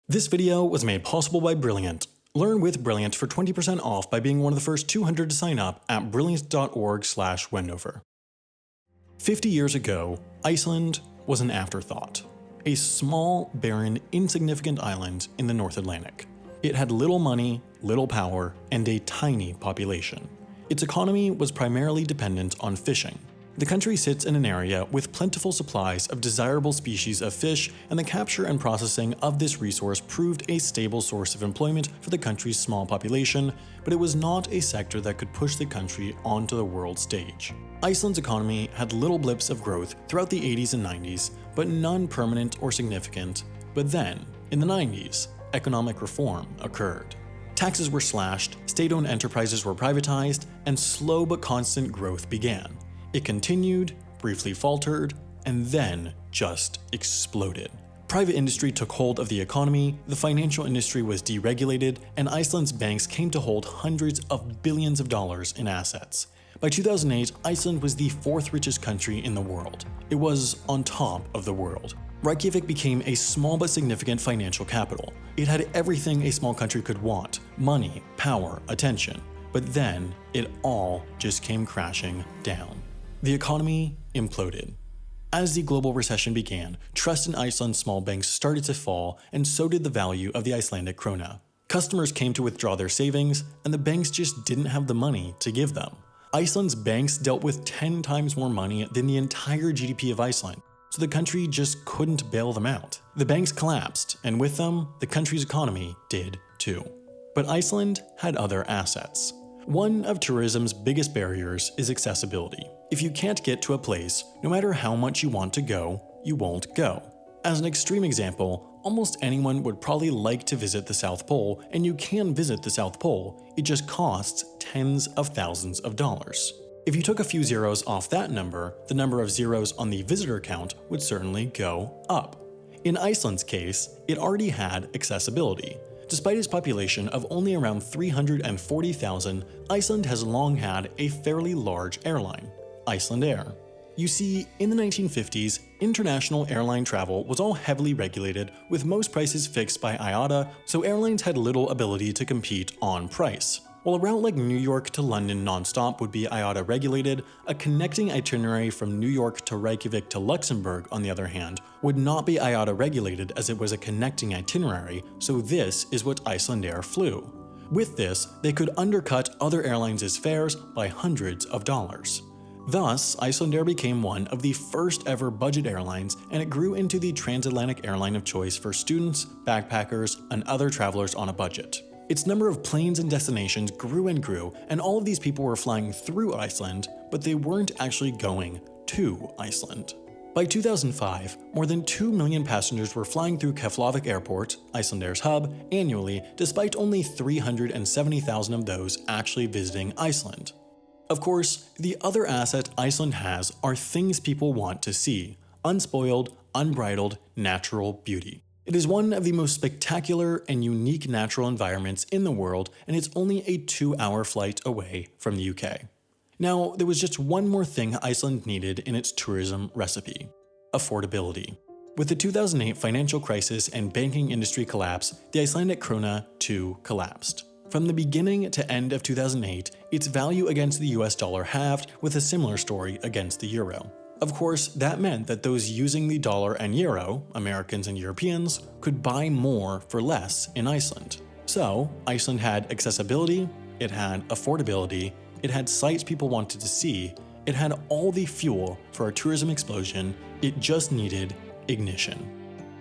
This video was made possible by Brilliant. Learn with Brilliant for 20% off by being one of the first 200 to sign up at brilliant.org/Wendover. 50 years ago, Iceland was an afterthought. A small, barren, insignificant island in the North Atlantic. It had little money, little power, and a tiny population. Its economy was primarily dependent on fishing. The country sits in an area with plentiful supplies of desirable species of fish, and the capture and processing of this resource proved a stable source of employment for the country's small population, but it was not a sector that could push the country onto the world stage. Iceland's economy had little blips of growth throughout the 80s and 90s, but none permanent or significant. But then, in the 90s, economic reform occurred. Taxes were slashed, state-owned enterprises were privatized, and slow but constant growth began. It continued, briefly faltered, and then just exploded. Private industry took hold of the economy, the financial industry was deregulated, and Iceland's banks came to hold hundreds of billions of dollars in assets. By 2008, Iceland was the fourth richest country in the world. It was on top of the world. Reykjavik became a small but significant financial capital. It had everything a small country could want: money, power, attention. But then, it all just came crashing down. The economy imploded. As the global recession began, trust in Iceland's small banks started to fall, and so did the value of the Icelandic Krona. Customers came to withdraw their savings, and the banks just didn't have the money to give them. Iceland's banks dealt with 10 times more money than the entire GDP of Iceland, so the country just couldn't bail them out. The banks collapsed, and with them, the country's economy did too. But Iceland had other assets. One of tourism's biggest barriers is accessibility. If you can't get to a place, no matter how much you want to go, you won't go. As an extreme example, almost anyone would probably like to visit the South Pole, and you can visit the South Pole, it just costs tens of thousands of dollars. If you took a few zeros off that number, the number of zeros on the visitor count would certainly go up. In Iceland's case, it already had accessibility. Despite its population of only around 340,000, Iceland has long had a fairly large airline, Icelandair. You see, in the 1950s, international airline travel was all heavily regulated, with most prices fixed by IATA, so airlines had little ability to compete on price. While a route like New York to London nonstop would be IATA regulated, a connecting itinerary from New York to Reykjavik to Luxembourg, on the other hand, would not be IATA regulated as it was a connecting itinerary, so this is what Icelandair flew. With this, they could undercut other airlines' fares by hundreds of dollars. Thus, Icelandair became one of the first ever budget airlines, and it grew into the transatlantic airline of choice for students, backpackers, and other travelers on a budget. Its number of planes and destinations grew and grew, and all of these people were flying through Iceland, but they weren't actually going to Iceland. By 2005, more than 2 million passengers were flying through Keflavik Airport, Icelandair's hub, annually, despite only 370,000 of those actually visiting Iceland. Of course, the other asset Iceland has are things people want to see: unspoiled, unbridled, natural beauty. It is one of the most spectacular and unique natural environments in the world, and it's only a 2-hour flight away from the UK. Now, there was just one more thing Iceland needed in its tourism recipe: affordability. With the 2008 financial crisis and banking industry collapse, the Icelandic Krona too collapsed. From the beginning to end of 2008, its value against the US dollar halved, with a similar story against the euro. Of course, that meant that those using the dollar and euro, Americans and Europeans, could buy more for less in Iceland. So, Iceland had accessibility, it had affordability, it had sights people wanted to see, it had all the fuel for a tourism explosion, it just needed ignition.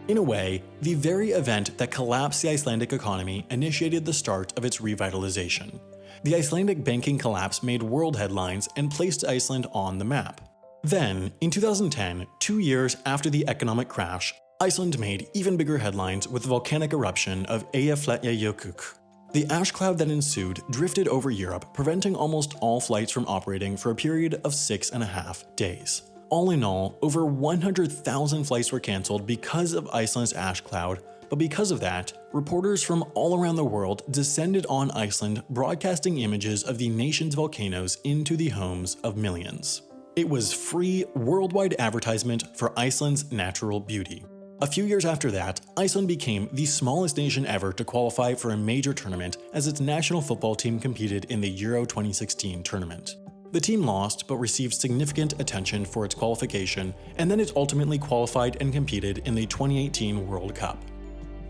In a way, the very event that collapsed the Icelandic economy initiated the start of its revitalization. The Icelandic banking collapse made world headlines and placed Iceland on the map. Then, in 2010, 2 years after the economic crash, Iceland made even bigger headlines with the volcanic eruption of Eyjafjallajökull. The ash cloud that ensued drifted over Europe, preventing almost all flights from operating for a period of 6.5 days. All in all, over 100,000 flights were cancelled because of Iceland's ash cloud, but because of that, reporters from all around the world descended on Iceland, broadcasting images of the nation's volcanoes into the homes of millions. It was free, worldwide advertisement for Iceland's natural beauty. A few years after that, Iceland became the smallest nation ever to qualify for a major tournament as its national football team competed in the Euro 2016 tournament. The team lost but received significant attention for its qualification, and then it ultimately qualified and competed in the 2018 World Cup.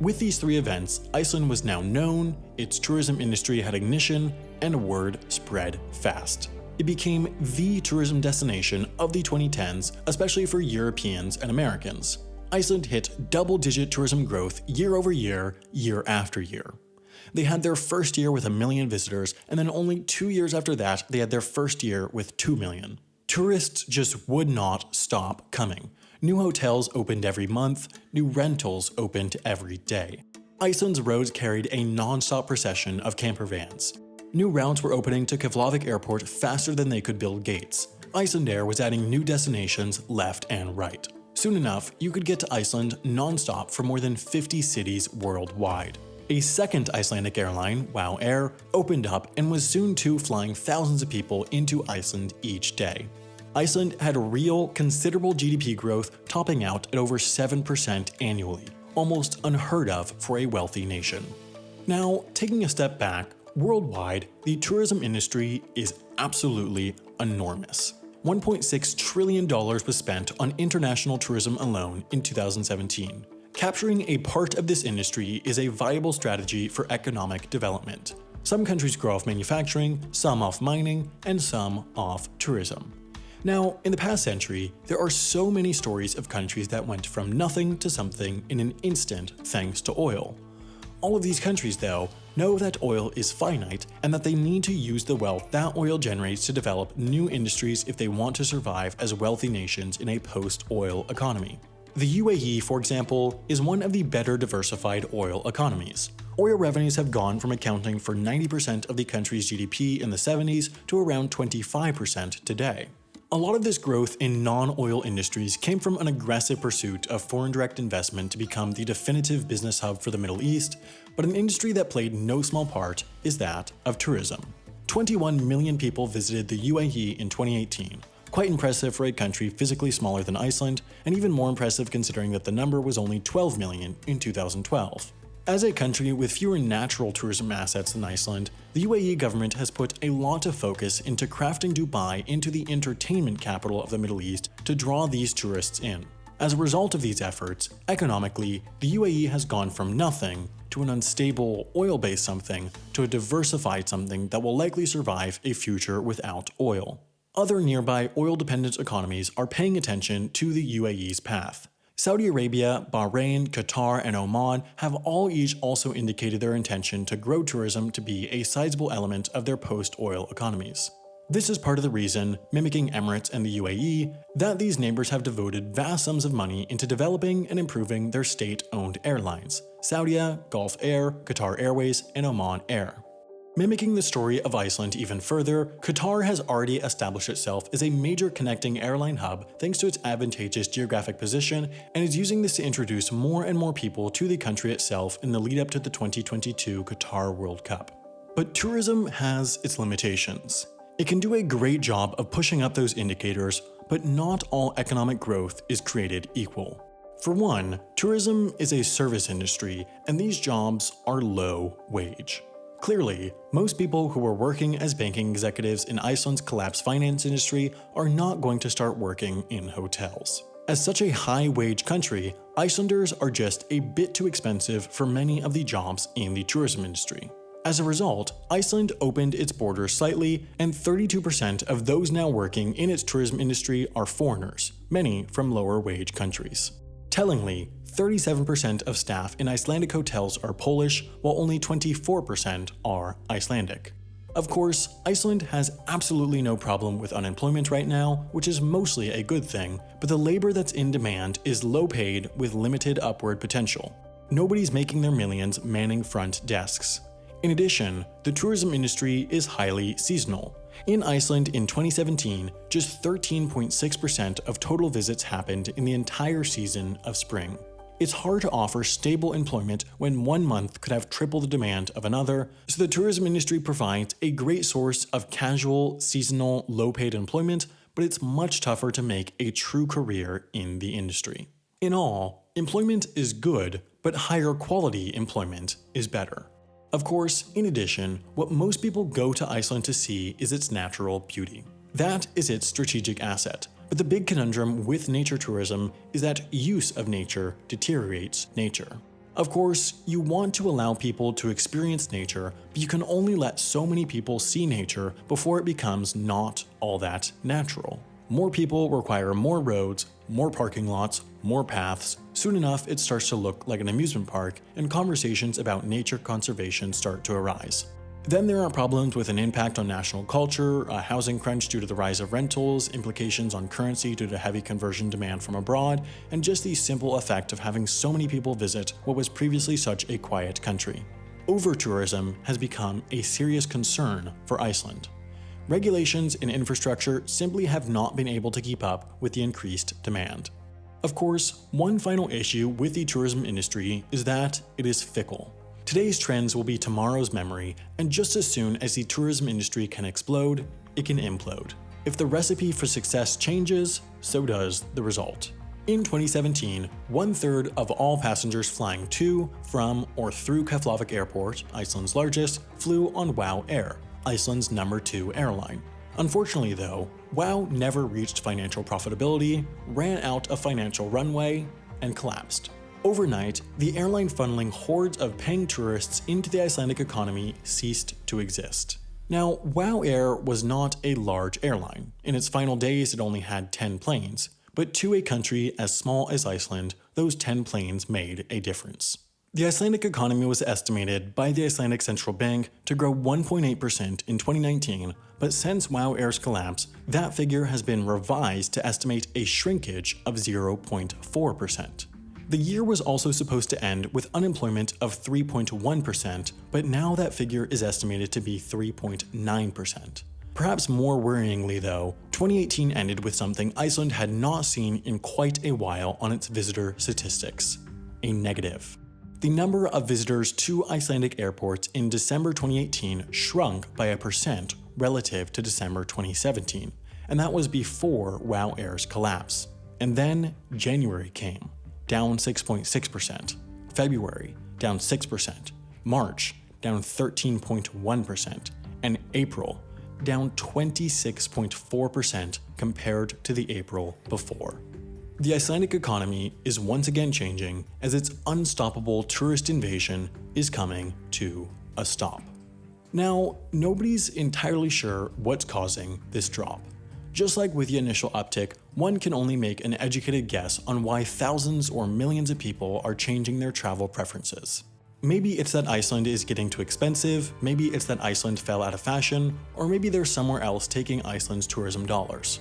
With these three events, Iceland was now known, its tourism industry had ignition, and word spread fast. It became the tourism destination of the 2010s, especially for Europeans and Americans. Iceland hit double-digit tourism growth year over year, year after year. They had their first year with 1 million visitors, and then only 2 years after that, they had their first year with 2 million. Tourists just would not stop coming. New hotels opened every month, new rentals opened every day. Iceland's roads carried a non-stop procession of camper vans. New routes were opening to Keflavik Airport faster than they could build gates. Icelandair was adding new destinations left and right. Soon enough, you could get to Iceland non-stop from more than 50 cities worldwide. A second Icelandic airline, WOW Air, opened up and was soon too flying thousands of people into Iceland each day. Iceland had real, considerable GDP growth, topping out at over 7% annually, almost unheard of for a wealthy nation. Now, taking a step back, worldwide, the tourism industry is absolutely enormous. $1.6 trillion was spent on international tourism alone in 2017. Capturing a part of this industry is a viable strategy for economic development. Some countries grow off manufacturing, some off mining, and some off tourism. Now, in the past century, there are so many stories of countries that went from nothing to something in an instant thanks to oil. All of these countries, though, know that oil is finite and that they need to use the wealth that oil generates to develop new industries if they want to survive as wealthy nations in a post-oil economy. The UAE, for example, is one of the better diversified oil economies. Oil revenues have gone from accounting for 90% of the country's GDP in the 70s to around 25% today. A lot of this growth in non-oil industries came from an aggressive pursuit of foreign direct investment to become the definitive business hub for the Middle East, but an industry that played no small part is that of tourism. 21 million people visited the UAE in 2018. Quite impressive for a country physically smaller than Iceland, and even more impressive considering that the number was only 12 million in 2012. As a country with fewer natural tourism assets than Iceland, the UAE government has put a lot of focus into crafting Dubai into the entertainment capital of the Middle East to draw these tourists in. As a result of these efforts, economically, the UAE has gone from nothing to an unstable, oil-based something to a diversified something that will likely survive a future without oil. Other nearby oil-dependent economies are paying attention to the UAE's path. Saudi Arabia, Bahrain, Qatar, and Oman have all each also indicated their intention to grow tourism to be a sizable element of their post-oil economies. This is part of the reason, mimicking Emirates and the UAE, that these neighbors have devoted vast sums of money into developing and improving their state-owned airlines: Saudia, Gulf Air, Qatar Airways, and Oman Air. Mimicking the story of Iceland even further, Qatar has already established itself as a major connecting airline hub thanks to its advantageous geographic position, and is using this to introduce more and more people to the country itself in the lead up to the 2022 Qatar World Cup. But tourism has its limitations. It can do a great job of pushing up those indicators, but not all economic growth is created equal. For one, tourism is a service industry, and these jobs are low wage. Clearly, most people who were working as banking executives in Iceland's collapsed finance industry are not going to start working in hotels. As such a high-wage country, Icelanders are just a bit too expensive for many of the jobs in the tourism industry. As a result, Iceland opened its borders slightly, and 32% of those now working in its tourism industry are foreigners, many from lower-wage countries. Tellingly, 37% of staff in Icelandic hotels are Polish, while only 24% are Icelandic. Of course, Iceland has absolutely no problem with unemployment right now, which is mostly a good thing, but the labor that's in demand is low-paid with limited upward potential. Nobody's making their millions manning front desks. In addition, the tourism industry is highly seasonal. In Iceland in 2017, just 13.6% of total visits happened in the entire season of spring. It's hard to offer stable employment when one month could have triple the demand of another, so the tourism industry provides a great source of casual, seasonal, low-paid employment, but it's much tougher to make a true career in the industry. In all, Employment is good, but higher quality employment is better. Of course, in addition, what most people go to Iceland to see is its natural beauty. That is its strategic asset. But the big conundrum with nature tourism is that use of nature deteriorates nature. Of course, you want to allow people to experience nature, but you can only let so many people see nature before it becomes not all that natural. More people require more roads, more parking lots, more paths. Soon enough, it starts to look like an amusement park, and conversations about nature conservation start to arise. Then there are problems with an impact on national culture, a housing crunch due to the rise of rentals, implications on currency due to heavy conversion demand from abroad, and just the simple effect of having so many people visit what was previously such a quiet country. Over-tourism has become a serious concern for Iceland. Regulations and infrastructure simply have not been able to keep up with the increased demand. Of course, one final issue with the tourism industry is that it is fickle. Today's trends will be tomorrow's memory, and just as soon as the tourism industry can explode, it can implode. If the recipe for success changes, so does the result. In 2017, 1/3 of all passengers flying to, from, or through Keflavik Airport, Iceland's largest, flew on WOW Air, Iceland's #2 airline. Unfortunately though, WOW never reached financial profitability, ran out of financial runway, and collapsed. Overnight, the airline funneling hordes of paying tourists into the Icelandic economy ceased to exist. Now, WOW Air was not a large airline. In its final days, it only had 10 planes. But to a country as small as Iceland, those 10 planes made a difference. The Icelandic economy was estimated by the Icelandic Central Bank to grow 1.8% in 2019, but since WOW Air's collapse, that figure has been revised to estimate a shrinkage of 0.4%. The year was also supposed to end with unemployment of 3.1%, but now that figure is estimated to be 3.9%. Perhaps more worryingly though, 2018 ended with something Iceland had not seen in quite a while on its visitor statistics: a negative. The number of visitors to Icelandic airports in December 2018 shrunk by 1% relative to December 2017, and that was before WOW Air's collapse. And then January came, down 6.6%, February down 6%, March down 13.1%, and April down 26.4% compared to the April before. The Icelandic economy is once again changing as its unstoppable tourist invasion is coming to a stop. Now, nobody's entirely sure what's causing this drop. Just like with the initial uptick, one can only make an educated guess on why thousands or millions of people are changing their travel preferences. Maybe it's that Iceland is getting too expensive, maybe it's that Iceland fell out of fashion, or maybe there's somewhere else taking Iceland's tourism dollars.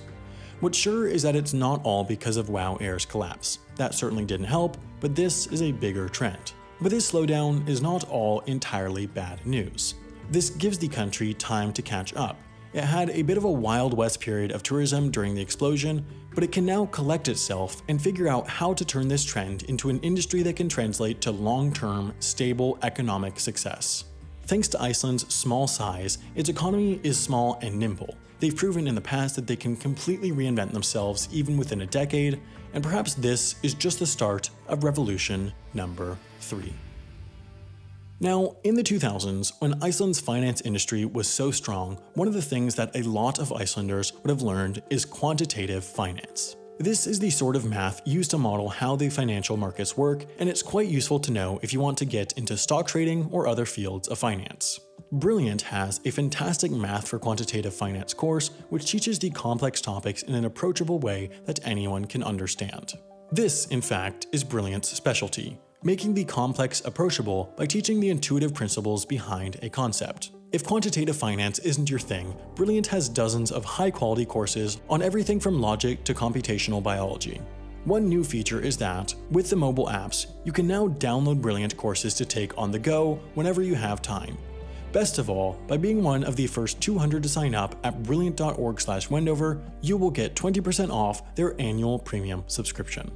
What's sure is that it's not all because of WOW Air's collapse. That certainly didn't help, but this is a bigger trend. But this slowdown is not all entirely bad news. This gives the country time to catch up. It had a bit of a Wild West period of tourism during the explosion, but it can now collect itself and figure out how to turn this trend into an industry that can translate to long-term, stable economic success. Thanks to Iceland's small size, its economy is small and nimble. They've proven in the past that they can completely reinvent themselves even within a decade, and perhaps this is just the start of revolution number 3. Now, in the 2000s, when Iceland's finance industry was so strong, one of the things that a lot of Icelanders would have learned is quantitative finance. This is the sort of math used to model how the financial markets work, and it's quite useful to know if you want to get into stock trading or other fields of finance. Brilliant has a fantastic math for quantitative finance course which teaches the complex topics in an approachable way that anyone can understand. This, in fact, is Brilliant's specialty: making the complex approachable by teaching the intuitive principles behind a concept. If quantitative finance isn't your thing, Brilliant has dozens of high-quality courses on everything from logic to computational biology. One new feature is that, with the mobile apps, you can now download Brilliant courses to take on the go whenever you have time. Best of all, by being one of the first 200 to sign up at brilliant.org/Wendover, you will get 20% off their annual premium subscription.